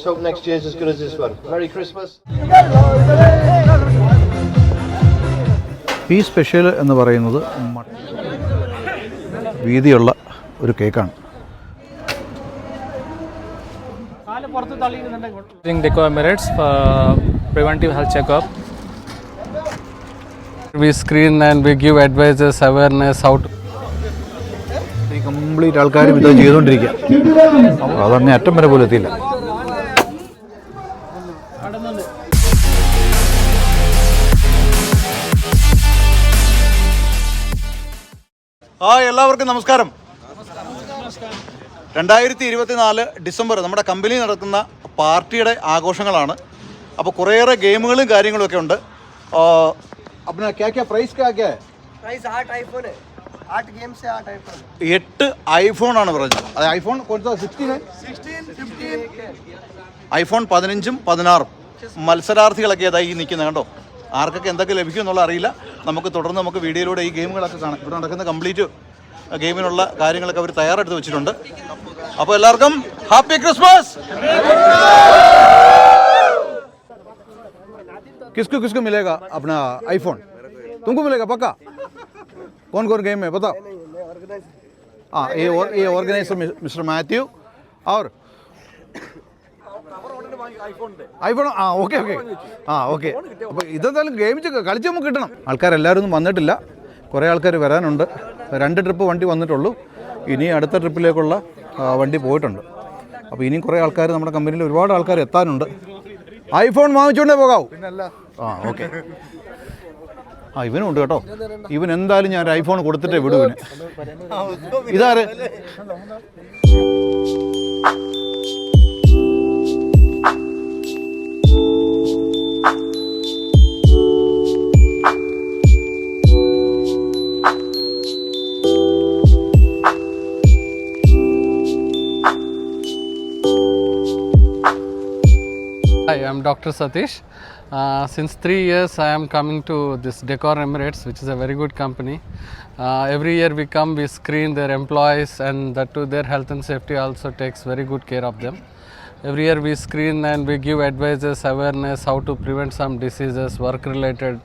Let's hope next year's as good as this one. Merry Christmas. ഈ special എന്ന് പറയുന്നത് വീതിയുള്ള ഒരു കേക്കാണ്. Deco Emirates for preventive health checkup. We screen and we give advices, awareness how to. ഈ complete ആൾക്കാരും ഇത് ചെയ്തുകൊണ്ടിരിക്കുക. അതങ്ങനെ അറ്റം വരെ പോലും എത്തിയില്ല. എല്ലാവർക്കും നമസ്കാരം. 2024 ഡിസംബർ നമ്മുടെ കമ്പനി നടക്കുന്ന പാർട്ടിയുടെ ആഘോഷങ്ങളാണ്. അപ്പോൾ കുറേയേറെ ഗെയിമുകളും കാര്യങ്ങളൊക്കെ ഉണ്ട്. अपना क्या क्या प्राइस क्या क्या है? प्राइस 8 आईफोन है, 8 गेम से 8 आईफोन. 8 ഐഫോൺ ആണ് പറഞ്ഞത്. അത് ഐഫോൺ കൊടുത്ത 16 ഐഫോൺ 15ഉം 16ഉം മത്സരാർത്ഥികളൊക്കെ ഏതായി ഈ നിൽക്കുന്നത് കണ്ടോ. ആർക്കൊക്കെ എന്തൊക്കെ ലഭിക്കും എന്നുള്ള അറിയില്ല. നമുക്ക് തുടർന്ന് നമുക്ക് വീഡിയോയിലൂടെ ഈ ഗെയിമുകളൊക്കെ കാണാം. ഇവിടെ നടക്കുന്ന കംപ്ലീറ്റ് ഗെയിമിനുള്ള കാര്യങ്ങളൊക്കെ അവർ തയ്യാറെടുത്ത് വെച്ചിട്ടുണ്ട്. അപ്പോൾ എല്ലാവർക്കും ഹാപ്പി ക്രിസ്മസ്. किसको किसको मिलेगा अपना आईफोन? तुमको मिलेगा पक्का? कौन कौन गेम में बताओ. हाँ, ये ऑर्गेनाइजर मिस्टर मैथ्यू और ഐഫോൺ. ആ ഓക്കെ ഓക്കെ ആ ഓക്കെ. അപ്പോൾ ഇതെന്തായാലും ഗെയിം കളിച്ച് നമുക്ക് കിട്ടണം. ആൾക്കാരെല്ലാവരും ഒന്നും വന്നിട്ടില്ല. കുറേ ആൾക്കാർ വരാനുണ്ട്. 2 ട്രിപ്പ് വണ്ടി വന്നിട്ടുള്ളൂ. ഇനി അടുത്ത ട്രിപ്പിലേക്കുള്ള വണ്ടി പോയിട്ടുണ്ട്. അപ്പോൾ ഇനിയും കുറേ ആൾക്കാർ നമ്മുടെ കമ്പനിയിൽ ഒരുപാട് ആൾക്കാർ എത്താനുണ്ട്. ഐഫോൺ വാങ്ങിച്ചുകൊണ്ടേ പോകാവൂ. ആ ഓക്കെ. ആ ഇവനും ഉണ്ട് കേട്ടോ. ഇവൻ എന്തായാലും ഞാൻ ഐഫോൺ കൊടുത്തിട്ടേ വിടൂ. ഇവന് ഇതാര്? Hi, I am Dr. Satish. Since 3 years I am coming to this Decor Emirates, which is a very good company. Every year we come, we screen their employees, and that too their health and safety also takes very good care of them. Every year we screen and we give advices, awareness, how to prevent some diseases, work related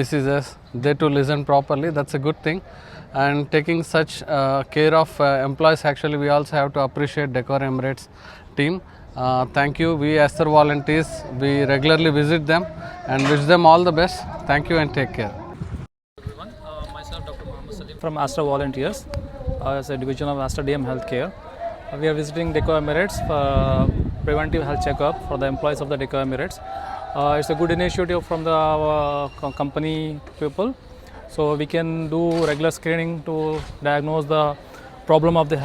diseases. They too listen properly, that's a good thing. And taking such care of employees, actually we also have to appreciate Decor Emirates team. Thank you. We as their volunteers, we regularly visit them and wish them all the best. Thank you and take care. Myself Dr. Mohammed Salim from Astra Volunteers as a division of Astra DM Healthcare. We are visiting Deco Emirates for preventive health checkup for the employees of the Deco Emirates. It's a good initiative from the company people. So we can do regular screening to diagnose the problem of the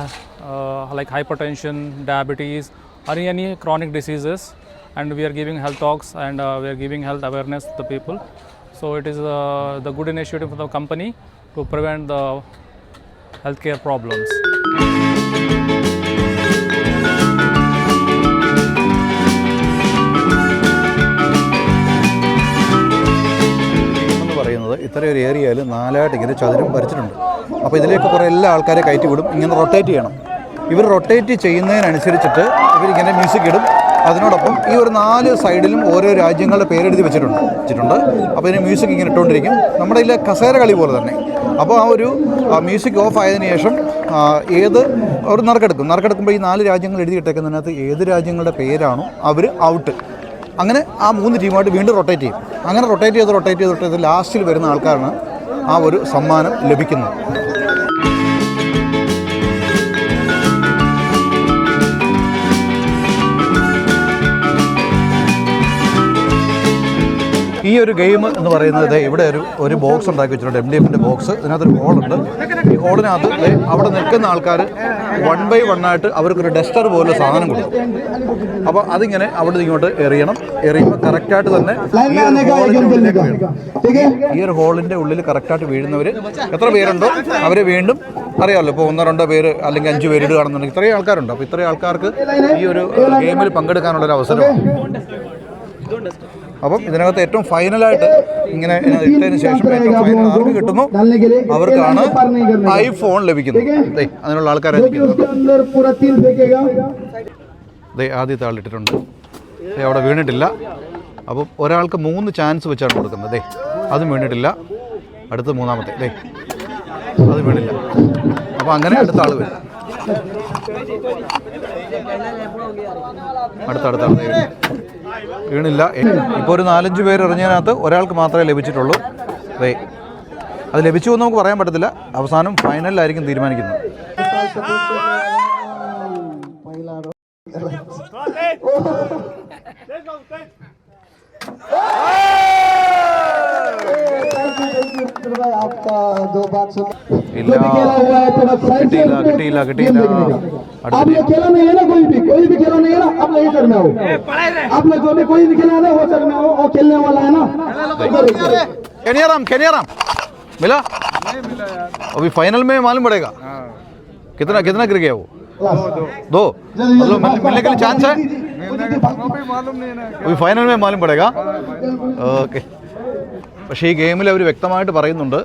like hypertension, diabetes, or any chronic diseases, and we are giving health talks and we are giving health awareness to the people. So it is the good initiative of the company to prevent the healthcare problems. എന്ന് പറയുന്നത് ഇത്രയൊരു ഏരിയയിൽ 4ആയിട്ട് ഇങ്ങനെ ചതുരം വരച്ചിട്ടുണ്ട്. അപ്പോൾ ഇതിലേക്ക് കുറേ എല്ലാ ആൾക്കാരെ കയറ്റി വിടും. ഇങ്ങനെ റൊട്ടേറ്റ് ചെയ്യണം. ഇവർ റൊട്ടേറ്റ് ചെയ്യുന്നതിനനുസരിച്ചിട്ട് ഇവരിങ്ങനെ മ്യൂസിക് ഇടും. അതിനോടൊപ്പം ഈ ഒരു 4 സൈഡിലും ഓരോ രാജ്യങ്ങളുടെ പേരെഴുതി വെച്ചിട്ടുണ്ട്. അപ്പോൾ ഇതിന് മ്യൂസിക് ഇങ്ങനെ ഇട്ടുകൊണ്ടിരിക്കും. നമ്മുടെ ഇതിലെ കസേര കളി പോലെ തന്നെ. അപ്പോൾ ആ ഒരു മ്യൂസിക് ഓഫ് ആയതിനു ശേഷം അവർ നറുക്കെടുക്കുമ്പോൾ ഈ 4 രാജ്യങ്ങൾ എഴുതിയിട്ടേക്കുന്നതിനകത്ത് ഏത് രാജ്യങ്ങളുടെ പേരാണോ അവർ ഔട്ട്. അങ്ങനെ ആ 3 ടീമായിട്ട് വീണ്ടും റൊട്ടേറ്റ് ചെയ്യും. അങ്ങനെ റൊട്ടേറ്റ് ചെയ്ത് ലാസ്റ്റിൽ വരുന്ന ആൾക്കാരാണ് ആ ഒരു സമ്മാനം ലഭിക്കുന്നത്. ഈ ഒരു ഗെയിം എന്ന് പറയുന്നത് ഇവിടെ ഒരു ബോക്സ് ഉണ്ടാക്കി വെച്ചിട്ടുണ്ട്. MDFൻ്റെ ബോക്സ്. ഇതിനകത്തൊരു ഹോളുണ്ട്. ഈ ഹോളിനകത്ത് അവിടെ നിൽക്കുന്ന ആൾക്കാർ 1 by 1 ആയിട്ട് അവർക്കൊരു ഡസ്റ്റർ പോലെ സാധനം കൊടുക്കും. അപ്പോൾ അതിങ്ങനെ അവിടെ ഇങ്ങോട്ട് എറിയുമ്പോൾ കറക്റ്റായിട്ട് തന്നെ ഈ ഒരു ഹോളിൻ്റെ ഉള്ളിൽ കറക്റ്റായിട്ട് വീഴുന്നവർ എത്ര പേരുണ്ടോ അവരെ വീണ്ടും അറിയാമല്ലോ. ഇപ്പോൾ 1-2 പേര് അല്ലെങ്കിൽ 5 പേര് ഇടുകയാണെന്നുണ്ടെങ്കിൽ ഇത്രയും ആൾക്കാരുണ്ട്. അപ്പോൾ ഇത്രയും ആൾക്കാർക്ക് ഈ ഒരു ഗെയിമിൽ പങ്കെടുക്കാനുള്ളൊരു അവസരമാണ്. അപ്പം ഇതിനകത്ത് ഏറ്റവും ഫൈനലായിട്ട് ഇങ്ങനെ ഇട്ടതിന് ശേഷം ഏറ്റവും ഫൈനൽ ആർക്ക് കിട്ടുന്നു അവർക്കാണ് ഐഫോൺ ലഭിക്കുന്നത്. അതിനുള്ള ആൾക്കാരെ ആദ്യത്തെ ആളിട്ടിട്ടുണ്ട്. അവിടെ വീണിട്ടില്ല. അപ്പം ഒരാൾക്ക് 3 ചാൻസ് വെച്ചാണ് കൊടുക്കുന്നത്. അതും വീണിട്ടില്ല. അടുത്ത മൂന്നാമത്തെ അത് വീണില്ല. അപ്പോൾ അങ്ങനെ അടുത്ത ആൾ വരും. അടുത്ത വീണില്ല. ഇപ്പോൾ ഒരു 4-5 പേര് എറിഞ്ഞതിനകത്ത് ഒരാൾക്ക് മാത്രമേ ലഭിച്ചിട്ടുള്ളൂ. അത് ലഭിച്ചു എന്ന് നമുക്ക് പറയാൻ പറ്റത്തില്ല. അവസാനം ഫൈനലിലായിരിക്കും തീരുമാനിക്കുന്നത്. കിട്ടിയില്ല. आप लोग खेला नहीं है ना, कोई भी खेला नहीं है ना, आप लोग इधर में हो, आप लोग जो भी कोई भी खेला नहीं हो सर में हो और खेलने वाला है ना। केनियाराम मिला? अभी फाइनल में मालूम पड़ेगा कितना गिर गया वो। 2 मतलब मिलने के लिए चांस है, अभी फाइनल में मालूम पड़ेगा. ഓക്കെ. പക്ഷേ ഈ ഗെയിമിൽ അവർ വ്യക്തമായിട്ട് പറയുന്നുണ്ട്,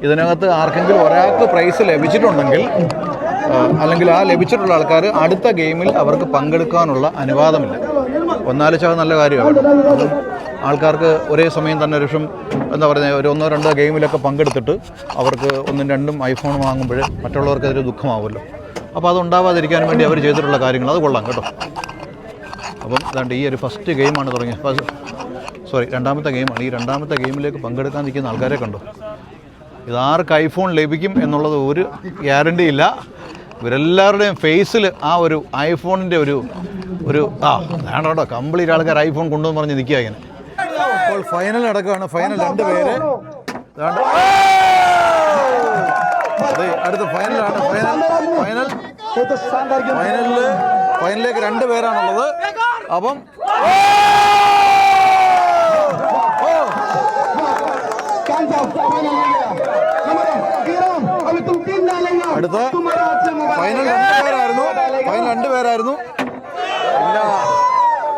ഇതിനകത്ത് ആർക്കെങ്കിലും ഒരാൾക്ക് പ്രൈസ് ലഭിച്ചിട്ടുണ്ടെങ്കിൽ അല്ലെങ്കിൽ ആ ലഭിച്ചിട്ടുള്ള ആൾക്കാർ അടുത്ത ഗെയിമിൽ അവർക്ക് പങ്കെടുക്കാനുള്ള അനുവാദമില്ല. ഒന്നാലോചിച്ചാൽ നല്ല കാര്യമാണ്. ആൾക്കാർക്ക് ഒരേ സമയം തന്നെ ഒരു എന്താ പറയുക, ഒരു 1-2 ഗെയിമിലൊക്കെ പങ്കെടുത്തിട്ട് അവർക്ക് 1-2 ഐഫോൺ വാങ്ങുമ്പോൾ മറ്റുള്ളവർക്ക് അതൊരു ദുഃഖമാവുമല്ലോ. അപ്പോൾ അതുണ്ടാവാതിരിക്കാൻ വേണ്ടി അവർ ചെയ്തിട്ടുള്ള കാര്യങ്ങൾ അത് കൊള്ളാം കേട്ടോ. അപ്പം അതാണ്ട് ഈ ഒരു ഫസ്റ്റ് ഗെയിമാണ് തുടങ്ങിയത്. രണ്ടാമത്തെ ഗെയിമാണ്. ഈ രണ്ടാമത്തെ ഗെയിമിലേക്ക് പങ്കെടുക്കാൻ നിൽക്കുന്ന ആൾക്കാരെ കണ്ടോ. ഇതാർക്ക് ഐഫോൺ ലഭിക്കും എന്നുള്ളത് ഒരു ഗ്യാരണ്ടി ഇല്ല. ഇവരെല്ലാവരുടെയും ഫേസിൽ ആ ഒരു ഐഫോണിൻ്റെ ഒരു അതാണ് കേട്ടോ. കംപ്ലീറ്റ് ആൾക്കാർ ഐഫോൺ കൊണ്ടുവന്ന് പറഞ്ഞ് നിൽക്കുക ഇങ്ങനെ. ഇപ്പോൾ ഫൈനൽ നടക്കുകയാണ്. ഫൈനൽ 2 പേര്. അതെ, അടുത്ത ഫൈനലാണ്. ഫൈനലിലേക്ക് 2 പേരാണുള്ളത്. അപ്പം അടുത്ത ഫൈനൽ 2 പേരായിരുന്നു.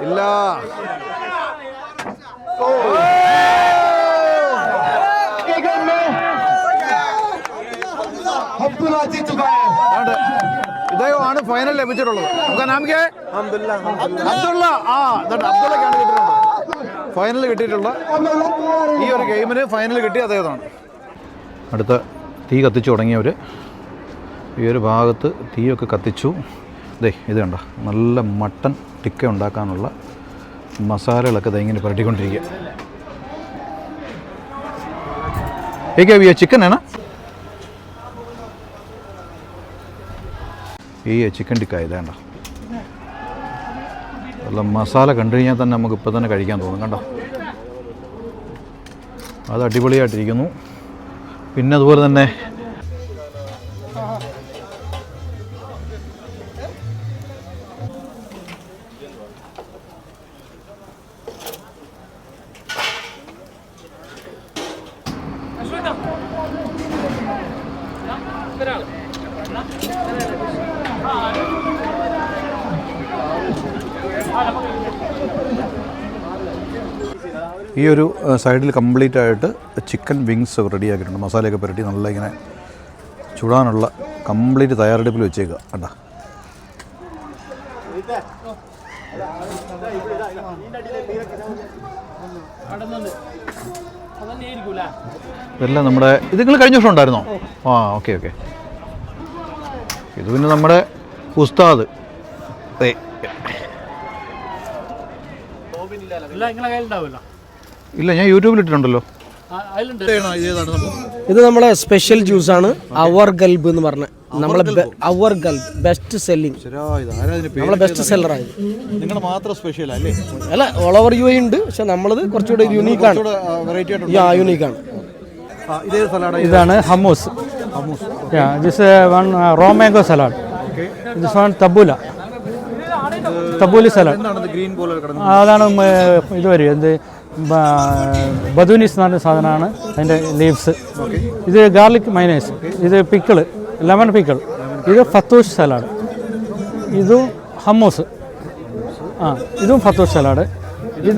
ഇല്ല. ഇദ്ദേഹമാണ് ഫൈനൽ ലഭിച്ചിട്ടുള്ളത്. നമുക്ക് നാമിക്ക് അബ്ദുള്ള. അബ്ദുള്ളക്കാണ് കിട്ടിയിട്ടുള്ളത് ഫൈനൽ കിട്ടിയിട്ടുള്ള. ഈ ഒരു ഗെയിമിന് ഫൈനൽ കിട്ടിയ അദ്ദേഹമാണ്. അടുത്ത തീ കത്തിച്ചു തുടങ്ങിയവർ ഈ ഒരു ഭാഗത്ത് തീയൊക്കെ കത്തിച്ചു. ഇത് കണ്ട നല്ല മട്ടൻ ടിക്ക ഉണ്ടാക്കാനുള്ള മസാലകളൊക്കെ ഇങ്ങനെ പുരട്ടിക്കൊണ്ടിരിക്കുക. ചിക്കൻ ആണ് ഈ ചിക്കൻ ടിക്ക. ഇതേണ്ട നല്ല മസാല കണ്ടു കഴിഞ്ഞാൽ തന്നെ നമുക്ക് ഇപ്പോൾ തന്നെ കഴിക്കാൻ തോന്നും. കണ്ടോ, അത് അടിപൊളിയായിട്ടിരിക്കുന്നു. പിന്നെ അതുപോലെ തന്നെ ഈ ഒരു സൈഡിൽ കംപ്ലീറ്റ് ആയിട്ട് ചിക്കൻ വിങ്സ് റെഡിയാക്കിയിട്ടുണ്ട്. മസാലയൊക്കെ പുരട്ടി നല്ല ഇങ്ങനെ ചുടാനുള്ള കംപ്ലീറ്റ് തയ്യാറെടുപ്പിൽ വെച്ചേക്കുക. കണ്ടാ, ഇതെല്ലാം നമ്മുടെ ഇത് നിങ്ങൾ കഴിഞ്ഞ വർഷം ഉണ്ടായിരുന്നോ? ഓക്കെ. ഇത് പിന്നെ നമ്മുടെ ഉസ്താദ്. ഇല്ല, ഞാൻ യൂട്യൂബിൽ ഇട്ടിട്ടുണ്ടല്ലോ. ഇത് നമ്മളെ സ്പെഷ്യൽ ജ്യൂസാണ്. അവർ ഗൽബ് എന്ന് പറഞ്ഞ നമ്മളെ അവർ ഗൽബ് ബെസ്റ്റ് സെല്ലിംഗ്, നമ്മളെ ബെസ്റ്റ് സെല്ലറാണ്. നിങ്ങൾ മാത്രം സ്പെഷ്യൽ അല്ലേ? അല്ല, ഓൾ ഓവർ യു ഉണ്ട്. പക്ഷെ നമ്മളത് കുറച്ചുകൂടി യുണീക്കാണ്. യുണീക്കാണ്. ഇതാണ് hummus. This one raw mango salad. This one tabbouleh salad. അതാണ് ഇത് വരും. എന്ത് ബദൂനീസ് എന്ന് പറഞ്ഞ സാധനമാണ് അതിൻ്റെ ലീവ്സ്. ഇത് ഗാർലിക് മൈനേഴ്സ്. ഇത് പിക്കിള്, ലെമൺ പിക്കിൾ. ഇത് ഫത്തൂഷ് സലാഡ്. ഇതും ഹമ്മൂസ്. ഇതും ഫത്തൂഷ് സലാഡ്. ഇത്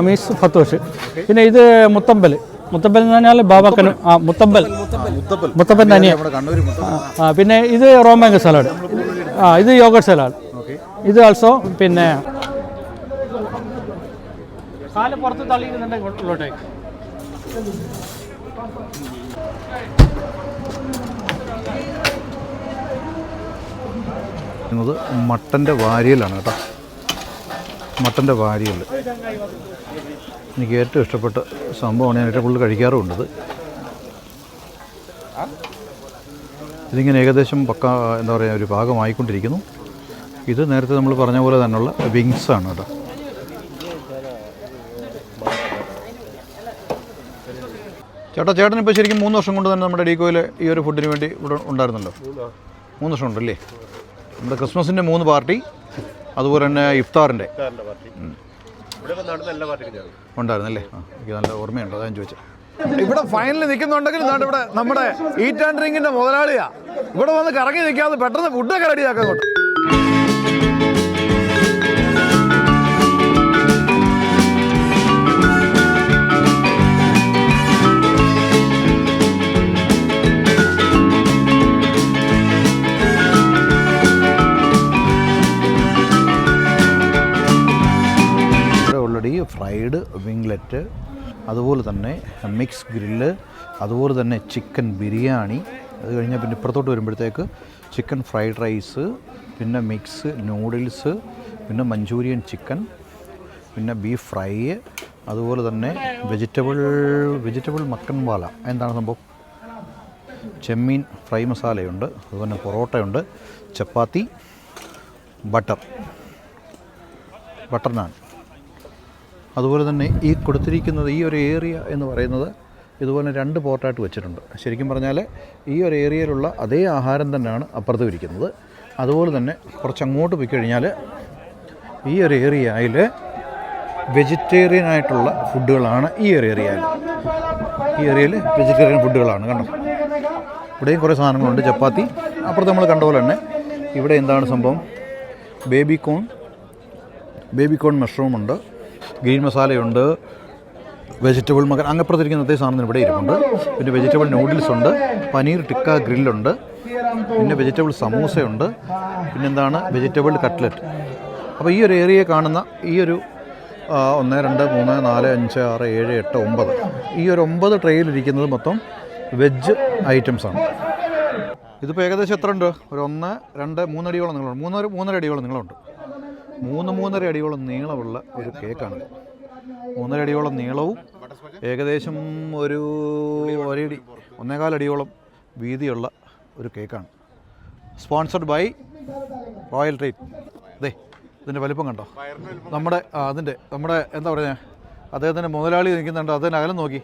മീസ് ഫത്തൂഷ്. പിന്നെ ഇത് മുത്തമ്പൽ എന്ന് പറഞ്ഞാൽ ബാബക്കനും മുത്തമ്പൽ തനിയ. പിന്നെ ഇത് റോമാങ്കോ സലാഡ്. ഇത് യോഗട്ട് സലാഡ്. ഇത് ആൾസോ പിന്നെ കാല് പുറത്ത് തള്ളിക്കുന്നുണ്ടെങ്കിൽ ഉള്ളോട്ടേക്ക്. മട്ടൻ്റെ വാരിയലാണ് കേട്ടോ. മട്ടൻ്റെ വാരിയൽ എനിക്ക് ഏറ്റവും ഇഷ്ടപ്പെട്ട സംഭവമാണ്. ഞാൻ ഏറ്റവും കൂടുതൽ കഴിക്കാറുമുണ്ട്. ഇതിങ്ങനെ ഏകദേശം പക്ക എന്താ പറയുക ഒരു പാകമായിക്കൊണ്ടിരിക്കുന്നു. ഇത് നേരത്തെ നമ്മൾ പറഞ്ഞ പോലെ തന്നെയുള്ള വിങ്സാണ് കേട്ടോ. ചേട്ടൻ ഇപ്പോൾ ശരിക്കും 3 വർഷം കൊണ്ട് തന്നെ നമ്മുടെ ഡീക്കോയിൽ ഈ ഒരു ഫുഡിന് വേണ്ടി ഇവിടെ ഉണ്ടായിരുന്നല്ലോ. 3 വർഷം ഉണ്ടല്ലേ. നമ്മുടെ ക്രിസ്മസിൻ്റെ 3 പാർട്ടി, അതുപോലെ തന്നെ ഇഫ്താറിൻ്റെ ഉണ്ടായിരുന്നല്ലേ. എനിക്ക് നല്ല ഓർമ്മയുണ്ട്, അതാണ് ചോദിച്ചത്. ഇവിടെ ഫൈനലിൽ നിൽക്കുന്നുണ്ടെങ്കിൽ ഇവിടെ നമ്മുടെ ഈറ്റ് ആൻഡ് ഡ്രിങ്കിൻ്റെ മുതലാളിയാ. ഇവിടെ വന്ന് കറങ്ങി നിൽക്കാതെ പെട്ടെന്ന് ഫുഡൊക്കെ റെഡിയാക്കാൻ കൊണ്ട്. ഫ്രൈഡ് വിംഗ്ലെറ്റ്, അതുപോലെ തന്നെ മിക്സ് ഗ്രില്ല്, അതുപോലെ തന്നെ ചിക്കൻ ബിരിയാണി. അത് കഴിഞ്ഞാൽ പിന്നെ ഇപ്പുറത്തോട്ട് വരുമ്പോഴത്തേക്ക് ചിക്കൻ ഫ്രൈഡ് റൈസ്, പിന്നെ മിക്സ് നൂഡിൽസ്, പിന്നെ മഞ്ചൂരിയൻ ചിക്കൻ, പിന്നെ ബീഫ് ഫ്രൈ, അതുപോലെ തന്നെ വെജിറ്റബിൾ മക്കൻ വാല. എന്താണ് സംഭവം? ചെമ്മീൻ ഫ്രൈ മസാലയുണ്ട്, അതുപോലെ പൊറോട്ടയുണ്ട്, ചപ്പാത്തി, ബട്ടർ നാൻ. അതുപോലെ തന്നെ ഈ കൊടുത്തിരിക്കുന്നത് ഈ ഒരു ഏരിയ എന്ന് പറയുന്നത് ഇതുപോലെ 2 പോർട്ടായിട്ട് വെച്ചിട്ടുണ്ട്. ശരിക്കും പറഞ്ഞാൽ ഈ ഒരു ഏരിയയിലുള്ള അതേ ആഹാരം തന്നെയാണ് അപ്പുറത്ത് ഇരിക്കുന്നത്. അതുപോലെ തന്നെ കുറച്ച് അങ്ങോട്ട് പോയി കഴിഞ്ഞാൽ ഈ ഒരു ഏരിയയിൽ വെജിറ്റേറിയൻ ആയിട്ടുള്ള ഫുഡുകളാണ്. ഈ ഏരിയയിൽ വെജിറ്റേറിയൻ ഫുഡുകളാണ്. കണ്ടോ, ഇവിടെയും കുറേ സാധനങ്ങളുണ്ട്. ചപ്പാത്തി അപ്പുറത്ത് നമ്മൾ കണ്ട പോലെ തന്നെ ഇവിടെ എന്താണ് സംഭവം? ബേബിക്കോൺ മഷ്റൂം ഉണ്ട്, ഗ്രീൻ മസാലയുണ്ട്, വെജിറ്റബിൾ മകൻ അങ്ങപ്പുറത്തിരിക്കുന്ന അതേ സാധനം ഇവിടെ ഇരിപ്പുണ്ട്. പിന്നെ വെജിറ്റബിൾ നൂഡിൽസ് ഉണ്ട്, പനീർ ടിക്ക ഗ്രില്ലുണ്ട്, പിന്നെ വെജിറ്റബിൾ സമൂസയുണ്ട്, പിന്നെന്താണ് വെജിറ്റബിൾ കട്ട്ലറ്റ്. അപ്പോൾ ഈ ഒരു ഏരിയയെ കാണുന്ന ഈ ഒരു 1 2 3 4 5 6 7 8 9 ഈ ഒരു 9 ട്രേയിലിരിക്കുന്നത് മൊത്തം വെജ് ഐറ്റംസാണ്. ഇതിപ്പോൾ ഏകദേശം എത്ര ഉണ്ട്? ഒരു 1 2 3 അടിയോളം നീളമുണ്ട്. 3.5 അടിയോളം നീളമുണ്ട്. 3.5 അടിയോളം നീളമുള്ള ഒരു കേക്കാണ്. 3.5 അടിയോളം നീളവും ഏകദേശം ഒരു 1.25 അടിയോളം വീതിയുള്ള ഒരു കേക്കാണ്. Sponsored by Royal Treat. ഇതിൻ്റെ വലിപ്പം കണ്ടോ? നമ്മുടെ എന്താ പറയുക, അദ്ദേഹത്തിൻ്റെ മുതലാളി നിൽക്കുന്നുണ്ട്. അതിന് അകലം നോക്കി,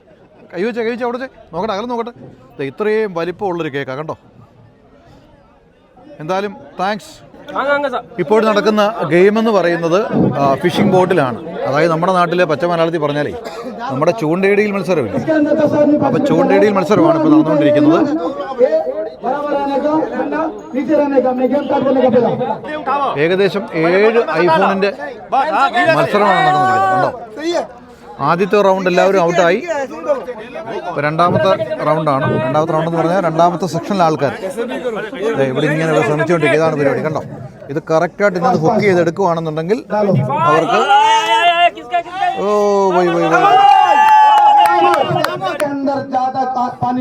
കൈ വെച്ച് അവിടെ നോക്കട്ടെ, അകലം നോക്കട്ടെ. ഇത്രയും വലിപ്പമുള്ളൊരു കേക്കാണ് കണ്ടോ. എന്തായാലും താങ്ക്സ്. ഇപ്പോൾ നടക്കുന്ന ഗെയിം എന്ന് പറയുന്നത് ഫിഷിംഗ് ബോട്ടിലാണ്. അതായത് നമ്മുടെ നാട്ടിലെ പച്ച മലയാളത്തിൽ പറഞ്ഞാലേ നമ്മുടെ ചൂണ്ടയിടിയിൽ മത്സരമില്ല. അപ്പോൾ ചൂണ്ടയിടിയിൽ മത്സരമാണ് ഇപ്പോൾ നടന്നുകൊണ്ടിരിക്കുന്നത്. ഏകദേശം 7 ഐഫോണിൻ്റെ മത്സരമാണ് നടന്നുകൊണ്ടിരിക്കുന്നത്. കണ്ടോ, ആദ്യത്തെ റൗണ്ട് എല്ലാവരും ഔട്ടായി. ഇപ്പോൾ രണ്ടാമത്തെ റൗണ്ടാണ്. രണ്ടാമത്തെ റൗണ്ട് എന്ന് പറഞ്ഞാൽ രണ്ടാമത്തെ സെക്ഷനിലെ ആൾക്കാർ ഇവിടെ ഇങ്ങനെ ശ്രമിച്ചുകൊണ്ടിരിക്കുക. ഇതാണ് പരിപാടി. കണ്ടോ, ഇത് കറക്റ്റായിട്ട് ഇന്നത് ഹുക്ക് ചെയ്തെടുക്കുകയാണെന്നുണ്ടെങ്കിൽ അവർക്ക്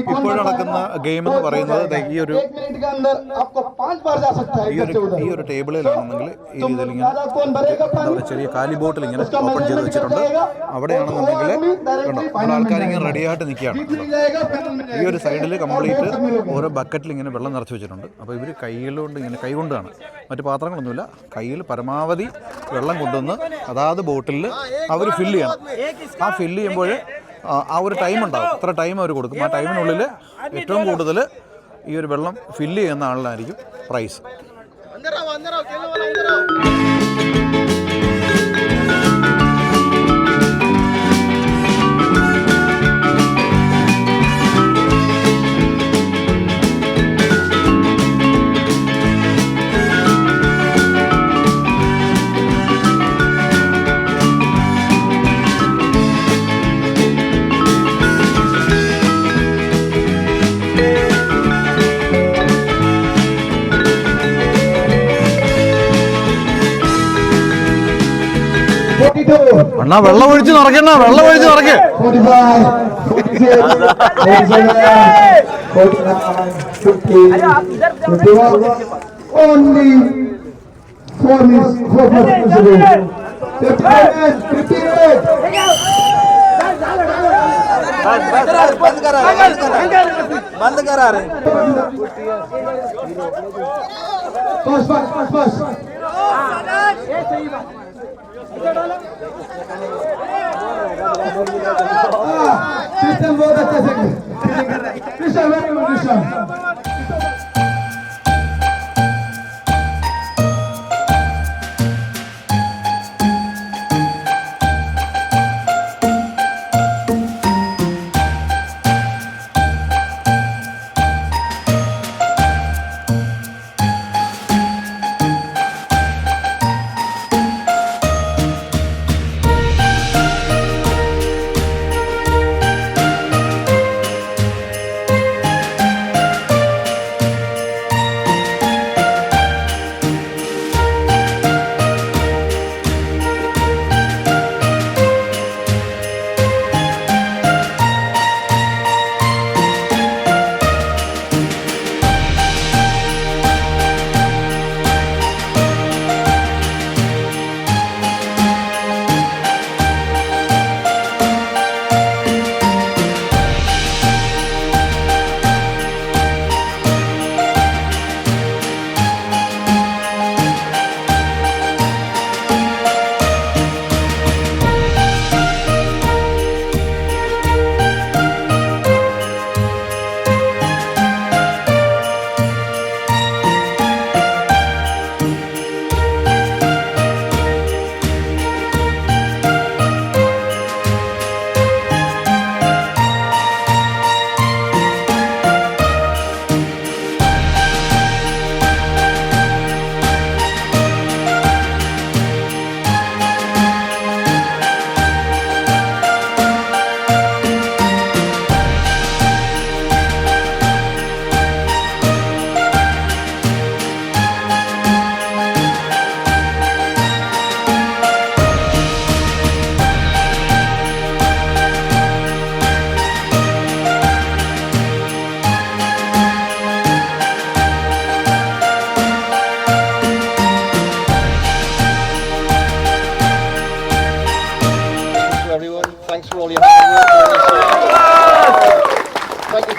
ഇപ്പോൾ നടക്കുന്ന ഗെയിം എന്ന് പറയുന്നത് ഈ ഒരു ടേബിളിലാണെന്നെങ്കിൽ ഈ രീതിയിൽ ഇങ്ങനെ ചെറിയ കാലി ബോട്ടിൽ ഇങ്ങനെ ഓപ്പൺ ചെയ്ത് വെച്ചിട്ടുണ്ട്. അവിടെയാണെന്നുണ്ടെങ്കിൽ കണ്ടോ, നമ്മുടെ ആൾക്കാർ ഇങ്ങനെ റെഡിയായിട്ട് നിൽക്കുകയാണ്. ഈ ഒരു സൈഡിൽ കംപ്ലീറ്റ് ഓരോ ബക്കറ്റിൽ ഇങ്ങനെ വെള്ളം നിറച്ച് വെച്ചിട്ടുണ്ട്. അപ്പോൾ ഇവർ കൈകൊണ്ട് ഇങ്ങനെ കൈകൊണ്ടാണ്, മറ്റ് പാത്രങ്ങളൊന്നുമില്ല, കയ്യിൽ പരമാവധി വെള്ളം കൊണ്ടുവന്ന് അതാത് ബോട്ടിലിൽ അവർ ഫില്ല് ചെയ്യണം. ആ ഫില്ല് ചെയ്യുമ്പോൾ ആ ഒരു ടൈം ഉണ്ടാവും. അത്ര ടൈം അവർ കൊടുക്കും. ആ ടൈമിനുള്ളിൽ ഏറ്റവും കൂടുതൽ ഈ ഒരു വെള്ളം ഫില്ല് ചെയ്യുന്ന ആളിനായിരിക്കും പ്രൈസ്. അണ്ണാ വെള്ളം ഒഴിച്ച് നിറയ്ക്കണ്ണ, വെള്ളം ഒഴിച്ച് നിറയ്ക്ക്. 45, 46, 47, 49, 50, 51. Only 4 minutes to go. 50 minutes. बंद करा रहे बस सिस्टम बहुत अच्छा से Krishna very good Krishna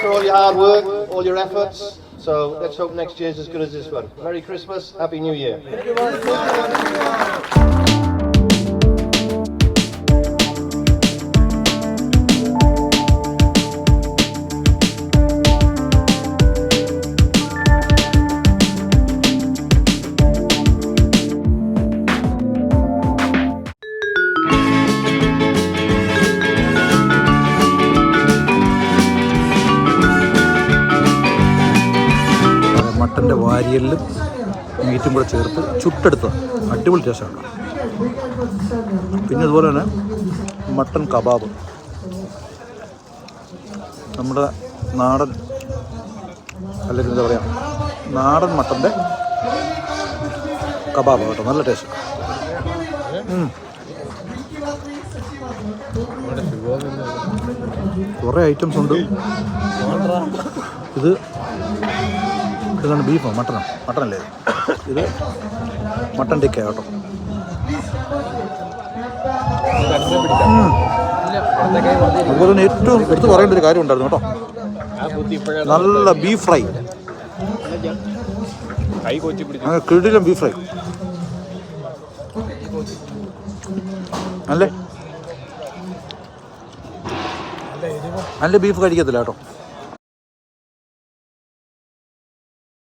all your hard work, all your efforts. So let's hope next year's as good as this one. Merry Christmas, Happy New Year. മട്ടൻ്റെ വാരിയലിലും മീറ്റും കൂടെ ചേർത്ത് ചുട്ടെടുത്തത് അടിപൊളി ടേസ്റ്റാണ്. പിന്നെ അതുപോലെ തന്നെ മട്ടൻ കബാബ്, നമ്മുടെ നാടൻ അല്ലെങ്കിൽ എന്താ പറയുക നാടൻ മട്ടൻ്റെ കബാബ് കേട്ടോ, നല്ല ടേസ്റ്റ്. കുറേ ഐറ്റംസ് ഉണ്ട്. ഇതാണ് ബീഫോ മട്ടനല്ലേ ഇത് മട്ടൻ ടിക്ക കേട്ടോ. അതുപോലെ തന്നെ ഏറ്റവും എടുത്ത് പറയേണ്ട ഒരു കാര്യം ഉണ്ടായിരുന്നു കേട്ടോ, നല്ല ബീഫ് ഫ്രൈ, അങ്ങനെ കിടിലം ബീഫ് ഫ്രൈ അല്ലേ. നല്ല ബീഫ് കഴിക്കത്തില്ല കേട്ടോ.